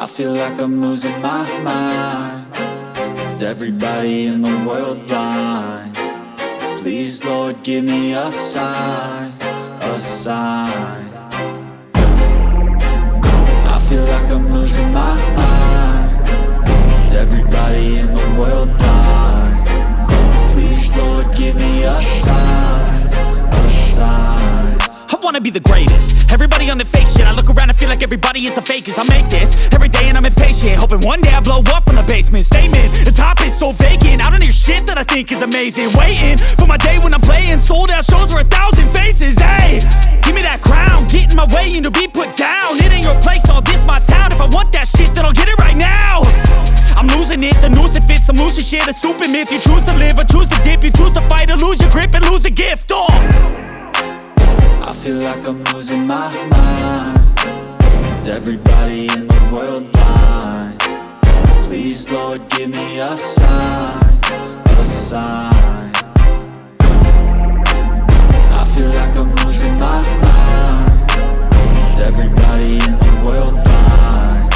I feel like I'm losing my mind. Is everybody in the world blind? Please, Lord, give me a sign, a sign. I feel like I'm losing my mind. Is everybody in the world blind? Please, Lord, give me a sign, a sign. I wanna be the greatest. Everybody on the fake shit. I look around and feel like everybody is the fakest. I make this every day and I'm impatient, hoping one day I blow up from the basement. Statement, the top is so vacant. I don't hear shit that I think is amazing. Waiting for my day when I'm playing sold out shows for 1,000 faces. Hey, give me that crown, get in my way and to be put down. It ain't your place, all this my town. If I want that shit, then I'll get it right now. I'm losing it, the noose it fits. I'm losing shit, a stupid myth. You choose to live or choose to dip. You choose to fight or lose your grip and lose a gift. I feel like I'm losing my mind. Is everybody in the world blind? Please, Lord, give me a sign, a sign. I feel like I'm losing my mind. Is everybody in the world blind?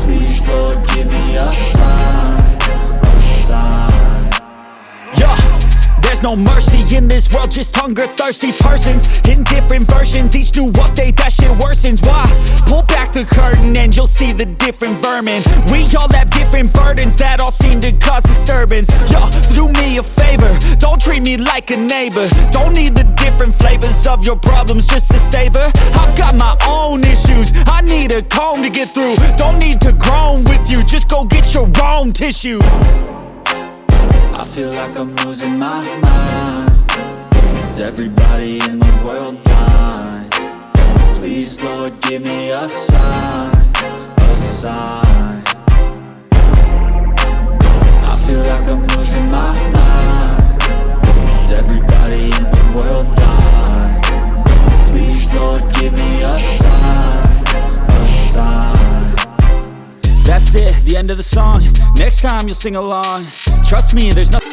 Please, Lord, give me a sign, a sign. Yeah. There's no mercy in this world, just hunger-thirsty persons in different versions. Each new update, that shit worsens. Why? Pull back the curtain and you'll see the different vermin. We all have different burdens that all seem to cause disturbance. Yo, so do me a favor, don't treat me like a neighbor. Don't need the different flavors of your problems just to savor. I've got my own issues, I need a comb to get through. Don't need to groan with you, just go get your own tissue. I feel like I'm losing my mind. Is everybody in the world blind? Please, Lord, give me a sign, a sign. I feel like I'm losing my mind. Is everybody in the world blind? Please, Lord, give me a sign, a sign. That's it, the end of the song. Next time you'll sing along. Trust me, there's nothing.